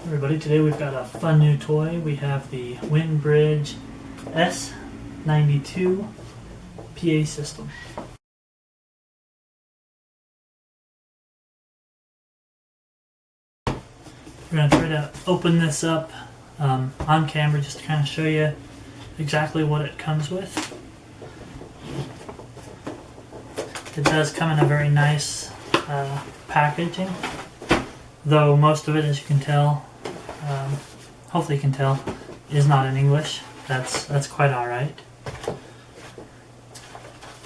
Everybody, today we've got a fun new toy. We have the Windbridge S92 PA system. We're going to try to open this up on camera just to kind of show you exactly what it comes with. It does come in a very nice packaging, though most of it, as you can tell, hopefully you can tell, is not in English. That's quite alright.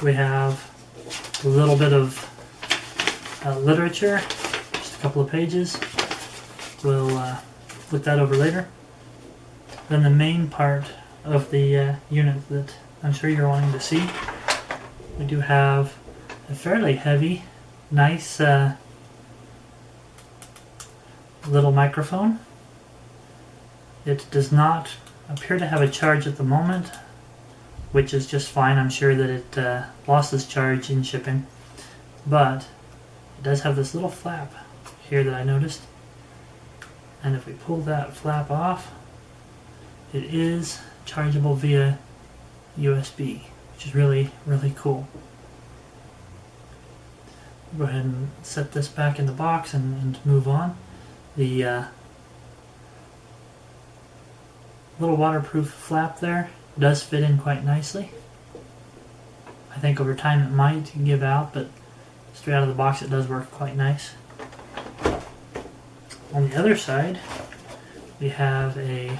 We have a little bit of literature, just a couple of pages. We'll look that over later. Then the main part of the unit that I'm sure you're wanting to see, we do have a fairly heavy, nice little microphone. It does not appear to have a charge at the moment, which is just fine. I'm sure that it lost its charge in shipping, but it does have this little flap here that I noticed, and if we pull that flap off, it is chargeable via USB, which is really cool. Go ahead and set this back in the box and move on. The little waterproof flap there does fit in quite nicely. I think over time it might give out, but straight out of the box it does work quite nice. On the other side, we have a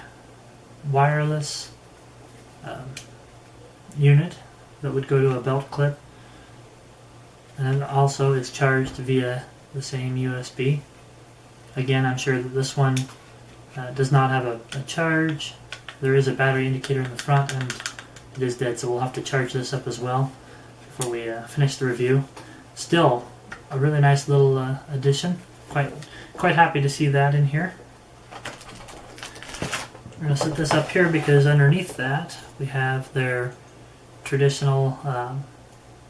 wireless unit that would go to a belt clip, and it also is charged via the same USB. Again, I'm sure that this one does not have a charge. There is a battery indicator in the front, and it is dead, so we'll have to charge this up as well before we finish the review. Still, a really nice little addition. Quite happy to see that in here. We're going to set this up here because underneath that we have their traditional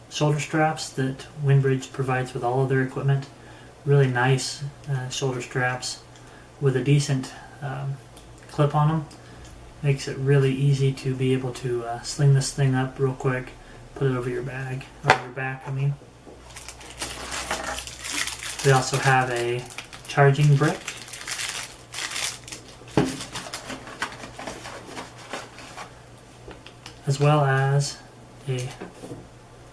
shoulder straps that Windbridge provides with all of their equipment. Really nice shoulder straps with a decent clip on them. Makes it really easy to be able to sling this thing up real quick, put it over your bag, over your back, I mean. We also have a charging brick. As well as a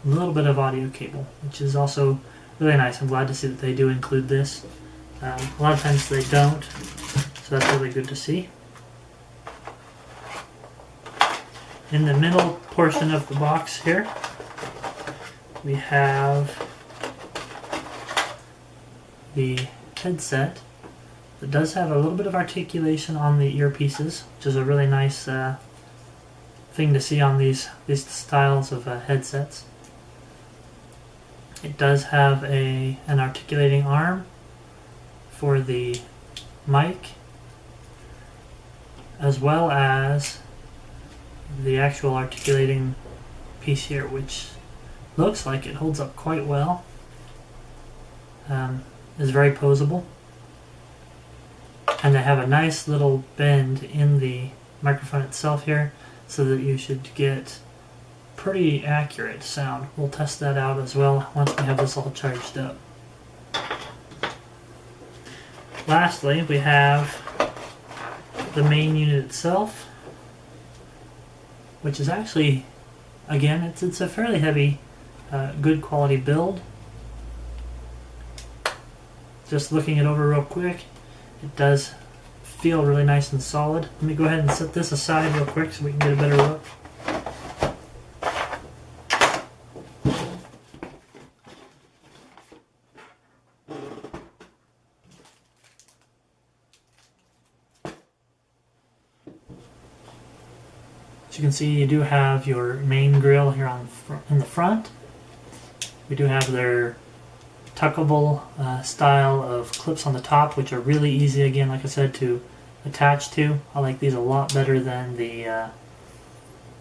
little bit of audio cable, which is also really nice. I'm glad to see that they do include this. A lot of times they don't, so that's really good to see. In the middle portion of the box here, we have the headset that does have a little bit of articulation on the earpieces, which is a really nice thing to see on these styles of headsets. It does have an articulating arm for the mic, as well as the actual articulating piece here, which looks like it holds up quite well. Is very posable, and they have a nice little bend in the microphone itself here, so that you should get pretty accurate sound. We'll test that out as well once we have this all charged up. Lastly, we have the main unit itself, which is actually, again, it's a fairly heavy, good quality build. Just looking it over real quick, it does feel really nice and solid. Let me go ahead and set this aside real quick so we can get a better look. As you can see, you do have your main grill here in the front. We do have their tuckable style of clips on the top, which are really easy, again, like I said, to attach to. I like these a lot better than the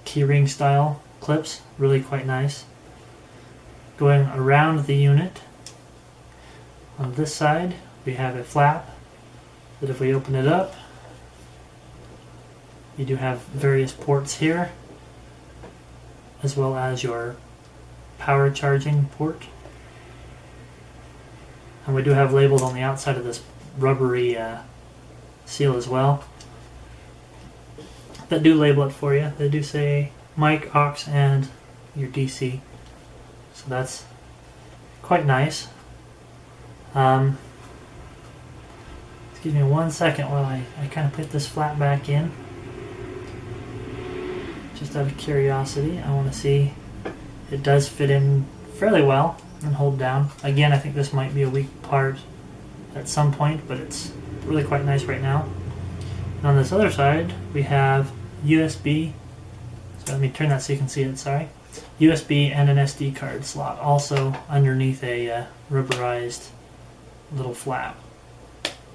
keyring style clips. Really quite nice. Going around the unit, on this side we have a flap that if we open it up, you do have various ports here, as well as your power charging port. And we do have labeled on the outside of this rubbery seal as well that do label it for you. They do say mic, aux, and your DC. So that's quite nice. Excuse me 1 second while I kind of put this flap back in. Just out of curiosity, I want to see it does fit in fairly well and hold down. Again, I think this might be a weak part at some point, but it's really quite nice right now. And on this other side, we have USB. So let me turn that so you can see it, sorry. USB and an SD card slot, also underneath a rubberized little flap.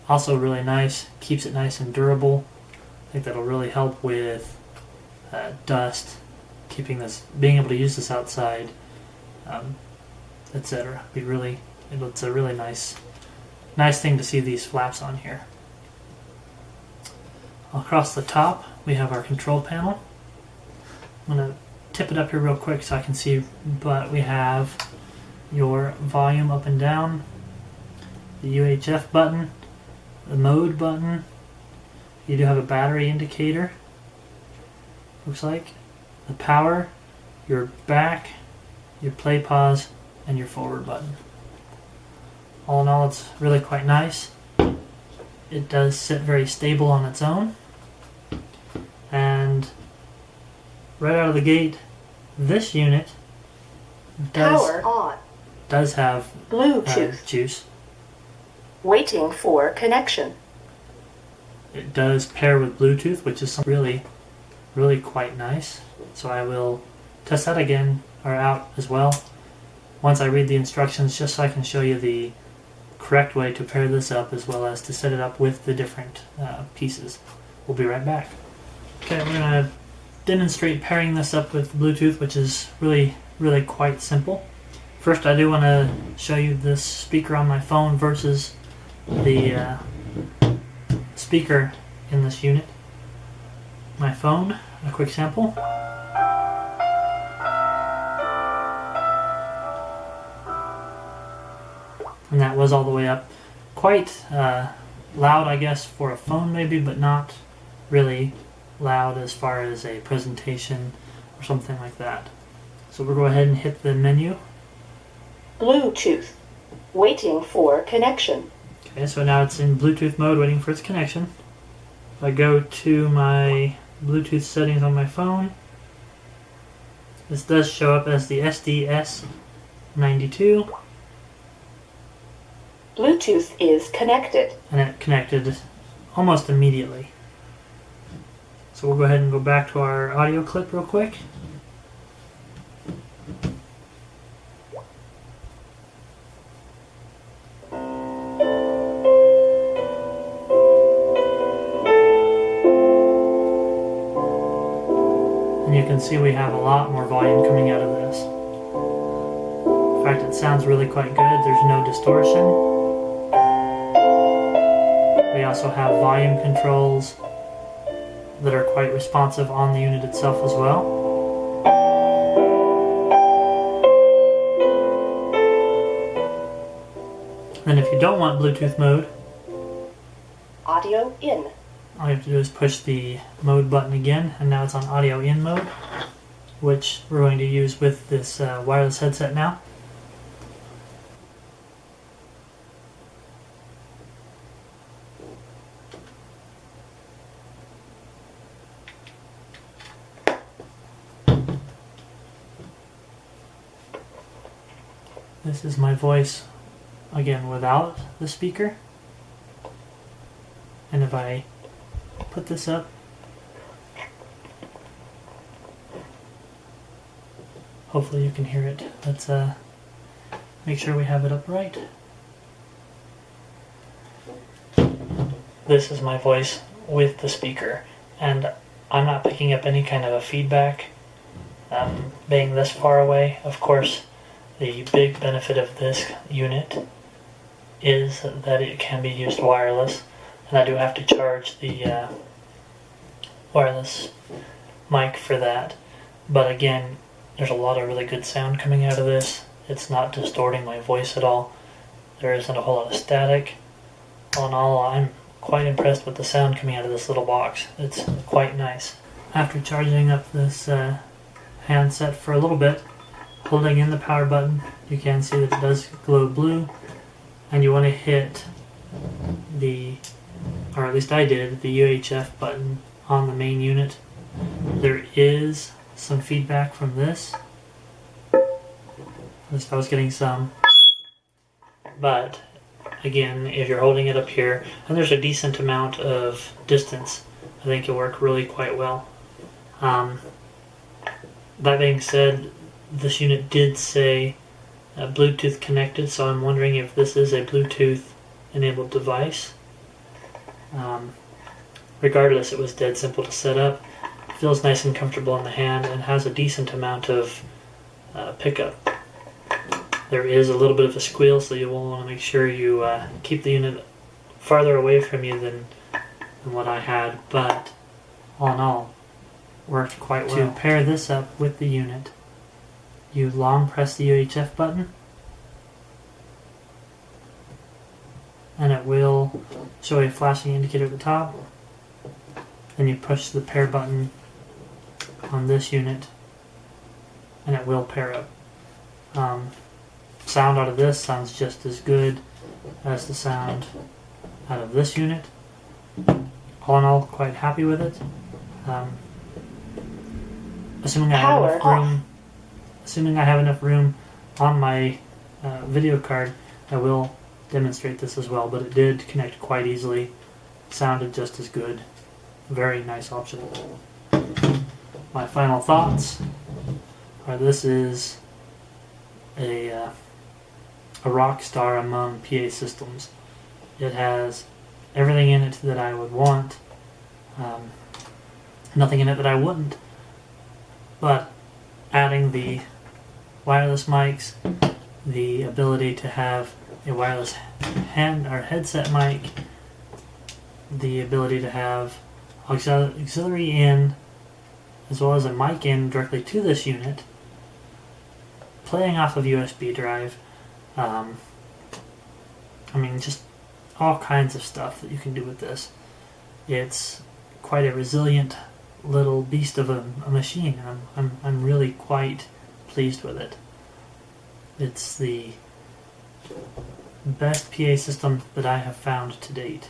Also really nice, keeps it nice and durable. I think that'll really help with dust, keeping this, being able to use this outside, etc. It's a really nice thing to see these flaps on here. Across the top, we have our control panel. I'm going to tip it up here real quick so I can see, but we have your volume up and down, the UHF button, the mode button. You do have a battery indicator, looks like, the power, your back, your play pause, and your forward button. All in all, it's really quite nice. It does sit very stable on its own. And right out of the gate, this unit does have Bluetooth juice. Waiting for connection. It does pair with Bluetooth, which is really quite nice. So I will test that again, or out as well, once I read the instructions, just so I can show you the correct way to pair this up, as well as to set it up with the different pieces. We'll be right back. Okay, we're going to demonstrate pairing this up with Bluetooth, which is really quite simple. First, I do want to show you this speaker on my phone versus the speaker in this unit. My phone, a quick sample. And that was all the way up. Quite loud, I guess, for a phone maybe, but not really loud as far as a presentation or something like that. So we'll go ahead and hit the menu. Bluetooth. Waiting for connection. Okay, so now it's in Bluetooth mode, waiting for its connection. If I go to my Bluetooth settings on my phone, this does show up as the S92. Bluetooth is connected. And it connected almost immediately. So we'll go ahead and go back to our audio clip real quick. And you can see we have a lot more volume coming out of this. In fact, it sounds really quite good. There's no distortion. We also have volume controls that are quite responsive on the unit itself as well. And if you don't want Bluetooth mode, audio in. All you have to do is push the mode button again, and now it's on audio in mode, which we're going to use with this wireless headset now. This is my voice, again, without the speaker. And if I put this up, hopefully you can hear it. Let's make sure we have it up right. This is my voice with the speaker, and I'm not picking up any kind of a feedback being this far away. Of course, the big benefit of this unit is that it can be used wireless, and I do have to charge the wireless mic for that. But again, there's a lot of really good sound coming out of this. It's not distorting my voice at all. There isn't a whole lot of static. All in all, I'm quite impressed with the sound coming out of this little box. It's quite nice. After charging up this handset for a little bit, holding in the power button, you can see that it does glow blue, and you want to hit the, or at least I did, the UHF button on the main unit. There is some feedback from this. At least I was getting some. But again, if you're holding it up here, and there's a decent amount of distance, I think it'll work really quite well. That being said, this unit did say Bluetooth connected, so I'm wondering if this is a Bluetooth enabled device. Regardless, it was dead simple to set up. Feels nice and comfortable in the hand and has a decent amount of pickup. There is a little bit of a squeal, so you will want to make sure you keep the unit farther away from you than what I had, but all in all, worked quite well. To pair this up with the unit, you long press the UHF button, and it will show a flashing indicator at the top. Then you push the pair button on this unit, and it will pair up. Sound out of this sounds just as good as the sound out of this unit. All in all, quite happy with it. Assuming I have enough room on my video card, I will demonstrate this as well, but it did connect quite easily. Sounded just as good. Very nice option. My final thoughts are this is a rock star among PA systems. It has everything in it that I would want, nothing in it that I wouldn't. But adding the wireless mics, the ability to have a wireless headset mic, the ability to have auxiliary in as well as a mic in directly to this unit, playing off of USB drive, I mean, just all kinds of stuff that you can do with this. It's quite a resilient little beast of a machine. I'm really quite pleased with it. It's the best PA system that I have found to date.